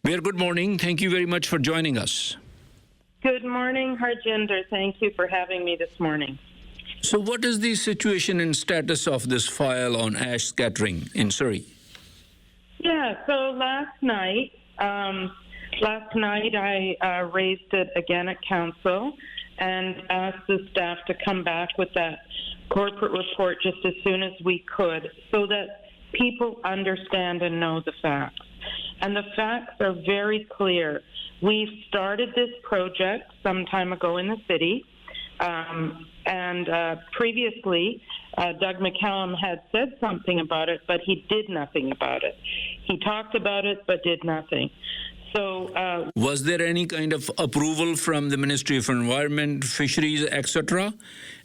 Mayor, good morning. Thank you very much for joining us. Good morning, Harjinder. Thank you for having me this morning. So what is the situation and status of this file on ash scattering in Surrey? Yeah, so last night I raised it again at council and asked the staff to come back with that corporate report just as soon as we could so that people understand and know the facts. And the facts are very clear. We started this project some time ago in the city, and previously Doug McCallum had said something about it, but he did nothing about it. He talked about it, but did nothing. So, was there any kind of approval from the Ministry of Environment, Fisheries, etc.,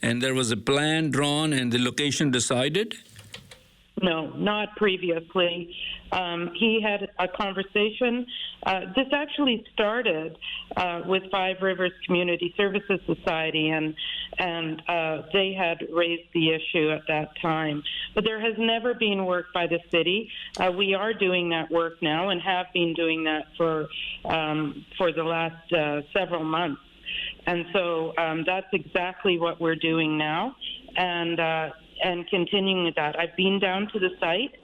and there was a plan drawn and the location decided? No, not previously. He had a conversation. This actually started with Five Rivers Community Services Society, and they had raised the issue at that time. But there has never been work by the city. We are doing that work now and have been doing that for the last several months. And so that's exactly what we're doing now. And continuing with that. I've been down to the site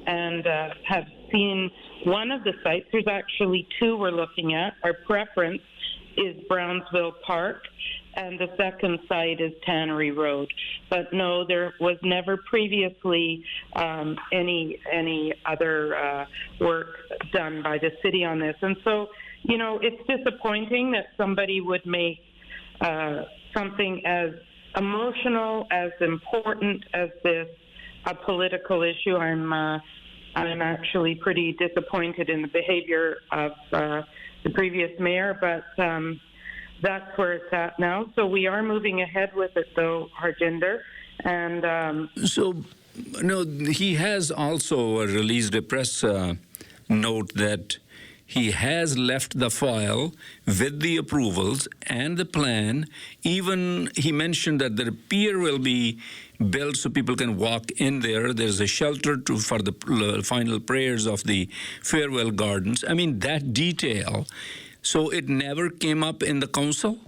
and have seen one of the sites. There's actually two we're looking at. Our preference is Brownsville Park, and the second site is Tannery Road. But no, there was never previously any other work done by the city on this. And so, it's disappointing that somebody would make something as emotional, as important as this, a political issue. I'm actually pretty disappointed in the behavior of the previous mayor, but that's where it's at now. So we are moving ahead with it, though, Harjinder. And he has also released a press note that he has left the file with the approvals and the plan. Even he mentioned that the pier will be built so people can walk in there. There's a shelter for the final prayers of the farewell gardens. I mean, that detail. So it never came up in the council?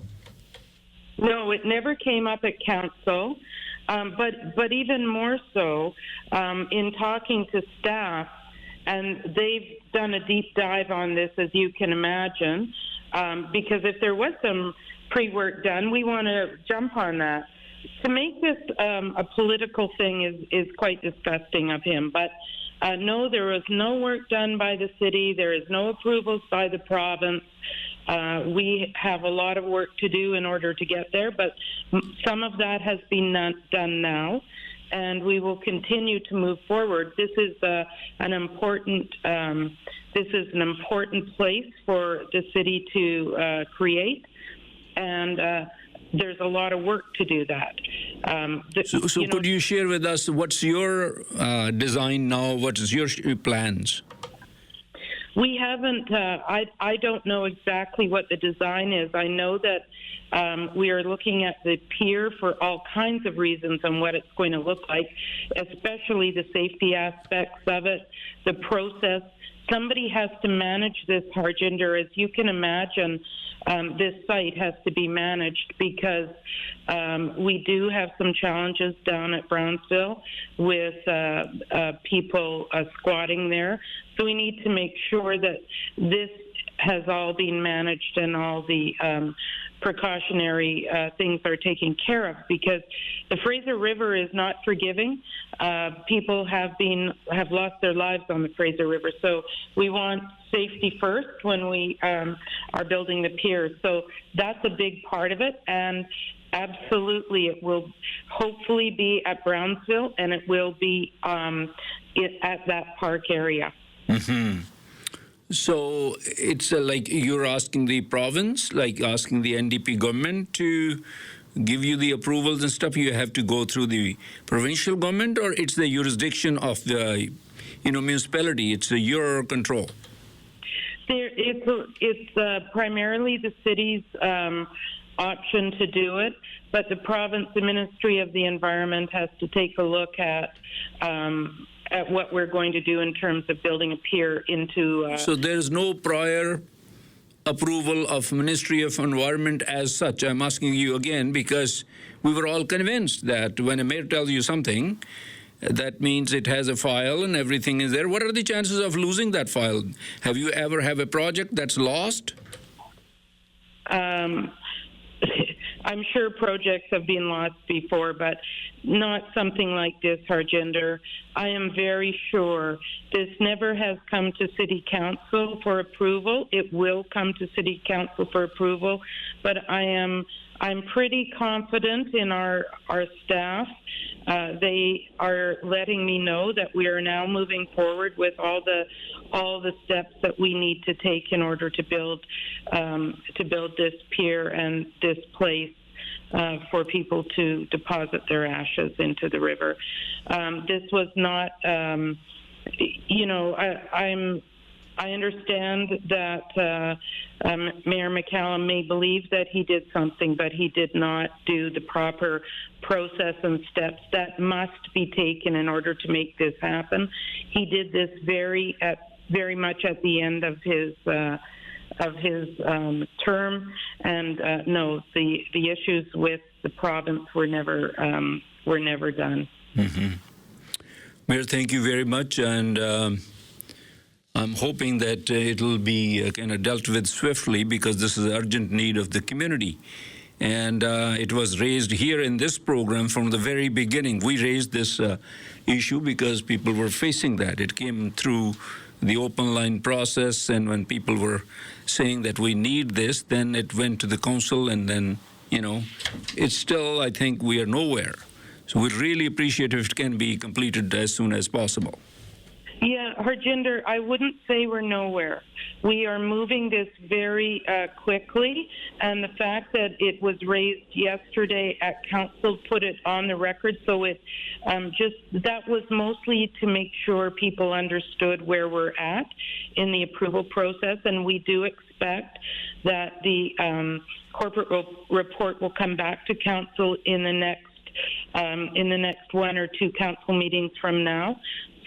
No, it never came up at council. But even more so, in talking to staff, and they've done a deep dive on this, as you can imagine, because if there was some pre-work done, we want to jump on that. To make this a political thing is quite disgusting of him. But no, there was no work done by the city. There is no approvals by the province. We have a lot of work to do in order to get there, but some of that has been done now. And we will continue to move forward. This is an important place for the city to create, and there's a lot of work to do that. So could you share with us what's your design now? What is your plans? We haven't. I don't know exactly what the design is. I know that we are looking at the pier for all kinds of reasons and what it's going to look like, especially the safety aspects of it, the process. Somebody has to manage this, Harjinder. As you can imagine, this site has to be managed because we do have some challenges down at Brownsville with people squatting there. So we need to make sure that this has all been managed and all the precautionary things are taken care of, because the Fraser River is not forgiving. People have lost their lives on the Fraser River, so we want safety first when we are building the pier. So that's a big part of it, and absolutely it will hopefully be at Brownsville, and it will be at that park area. Mm-hmm. So it's like you're asking the province, like asking the NDP government to give you the approvals and stuff. You have to go through the provincial government, or it's the jurisdiction of the municipality. It's your control. It's primarily the city's option to do it, but the province, the Ministry of the Environment, has to take a look at at what we're going to do in terms of building a pier into. So there's no prior approval of Ministry of Environment as such. I'm asking you again because we were all convinced that when a mayor tells you something, that means it has a file and everything is there. What are the chances of losing that file? Have you ever have a project that's lost? I'm sure projects have been lost before, but not something like this, Harjinder. I am very sure this never has come to City Council for approval. It will come to City Council for approval, but I'm pretty confident in our staff. They are letting me know that we are now moving forward with all the steps that we need to take in order to build this pier and this place for people to deposit their ashes into the river. This was not, I understand that Mayor McCallum may believe that he did something, but he did not do the proper process and steps that must be taken in order to make this happen. He did this very much at the end of his term, and no, the issues with the province were never done. Mm-hmm. Mayor, thank you very much, and I'm hoping that it'll be kind of dealt with swiftly because this is an urgent need of the community. And it was raised here in this program from the very beginning. We raised this issue because people were facing that. It came through the open line process, and when people were saying that we need this, then it went to the council, and then, it's still, I think, we are nowhere. So we really appreciate if it can be completed as soon as possible. Yeah, Harjinder, I wouldn't say we're nowhere. We are moving this very quickly, and the fact that it was raised yesterday at council put it on the record, so it that was mostly to make sure people understood where we're at in the approval process, and we do expect that the corporate report will come back to council in the next one or two council meetings from now.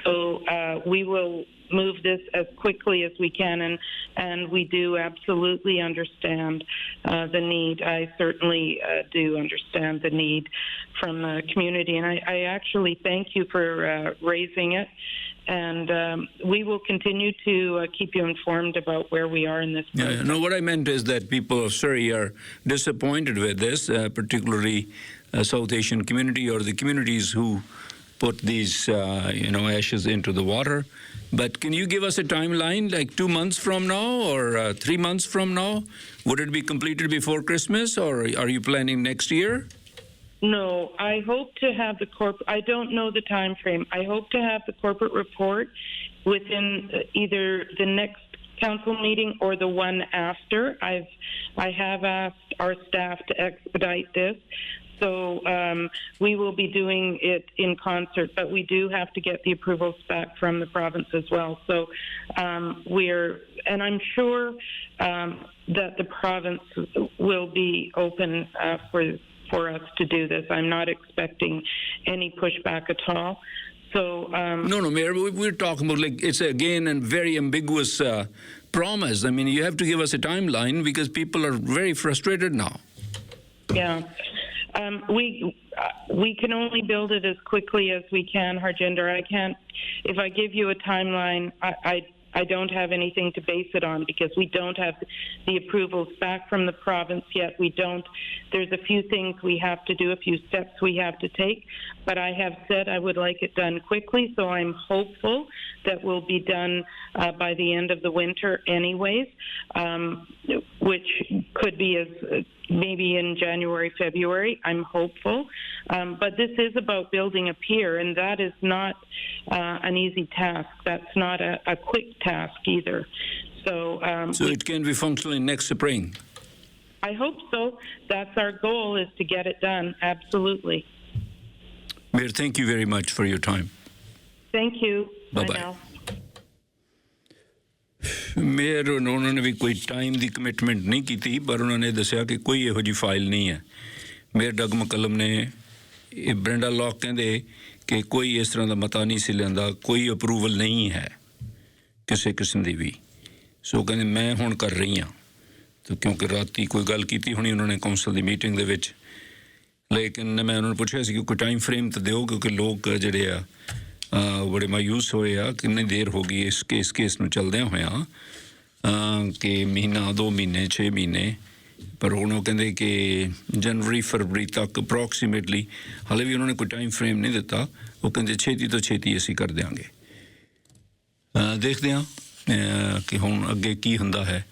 So we will move this as quickly as we can, and we do absolutely understand the need. I certainly do understand the need from the community, and I actually thank you for raising it. And we will continue to keep you informed about where we are in this process. Yeah, no, what I meant is that people of Surrey are disappointed with this, particularly South Asian community or the communities who put these, ashes into the water. But can you give us a timeline, like 2 months from now or 3 months from now? Would it be completed before Christmas, or are you planning next year? No, I hope to have I don't know the time frame. I hope to have the corporate report within either the next council meeting or the one after. I have asked our staff to expedite this. So we will be doing it in concert, but we do have to get the approvals back from the province as well. So and I'm sure that the province will be open for us to do this. I'm not expecting any pushback at all. So No, Mayor, we're talking about, it's again a very ambiguous promise. I mean, you have to give us a timeline because people are very frustrated now. Yeah. We can only build it as quickly as we can, Harjinder. I can't. If I give you a timeline, I don't have anything to base it on because we don't have the approvals back from the province yet. There's a few things we have to do, a few steps we have to take, but I have said I would like it done quickly, so I'm hopeful that will be done by the end of the winter anyways, which could be as maybe in January, February. I'm hopeful. But this is about building a pier, and that is not an easy task. That's not a quick task either. So it can be functional next spring. I hope so. That's our goal, is to get it done. Absolutely. Mayor, thank you very much for your time. Thank you. Bye-bye. Bye now. Mayor ਉਹਨਾਂ ਨੇ ਵੀ ਕੋਈ time ਦੀ commitment ਨਹੀਂ ਕੀਤੀ, ਪਰ ਉਹਨਾਂ ਨੇ ਦੱਸਿਆ ਕਿ ਕੋਈ ਇਹੋ ਜਿਹੀ ਫਾਈਲ ਨਹੀਂ ਹੈ। ਮੇਅਰ ਡਗ ਮਕਲਮ ਨੇ, ਇਹ ਬ੍ਰੈਂਡਾ ਲੌਕ ਕਹਿੰਦੇ ਕਿ ਕੋਈ ਇਸ ਤਰ੍ਹਾਂ ਦਾ ਮਤਾ ਨਹੀਂ ਸੀ ਲਿਆਂਦਾ, ਕੋਈ ਅਪਰੂਵਲ ਨਹੀਂ ਹੈ ਕਿਸੇ ਕਿਸਮ ਦੀ ਵੀ। ਸੋ ਕਹਿੰਦੇ ਮੈਂ ਹੁਣ ਕਰ ਰਹੀ ਹਾਂ, ਤੇ ਕਿਉਂਕਿ ਰਾਤੀ ਕੋਈ ਗੱਲ ਕੀਤੀ ਹੋਣੀ ਉਹਨਾਂ ਨੇ ਕੌਂਸਲ ਦੀ ਮੀਟਿੰਗ ਦੇ ਵਿੱਚ। ਲੇਕਿਨ ਮੈਂ ਉਹਨਾਂ ਨੂੰ ਪੁੱਛਿਆ ਸੀ ਕਿ ਕੋਈ ਟਾਈਮ ਫਰੇਮ ਤਾਂ ਦਿਓ, ਕਿਉਂਕਿ ਲੋਕ ਜਿਹੜੇ ਆ ਬੜੇ ਮਾਯੂਸ ਹੋਏ ਆ, ਕਿੰਨੀ ਦੇਰ ਹੋ ਗਈ ਇਸ ਕੇਸ ਨੂੰ ਚੱਲਦਿਆਂ ਹੋਇਆਂ, ਕਿ ਮਹੀਨਾ 2 ਮਹੀਨੇ 6 ਮਹੀਨੇ। ਪਰ ਹੁਣ ਉਹ ਕਹਿੰਦੇ ਕਿ ਜਨਵਰੀ ਫਰਵਰੀ ਤੱਕ ਅਪਰੋਕਸੀਮੇਟਲੀ, ਹਾਲੇ ਵੀ ਉਹਨਾਂ ਨੇ ਕੋਈ ਟਾਈਮ ਫਰੇਮ ਨਹੀਂ ਦਿੱਤਾ। ਉਹ ਕਹਿੰਦੇ ਛੇਤੀ ਤੋਂ ਛੇਤੀ ਅਸੀਂ ਕਰ ਦਿਆਂਗੇ। ਦੇਖਦੇ ਹਾਂ ਕਿ ਹੁਣ ਅੱਗੇ ਕੀ ਹੁੰਦਾ ਹੈ।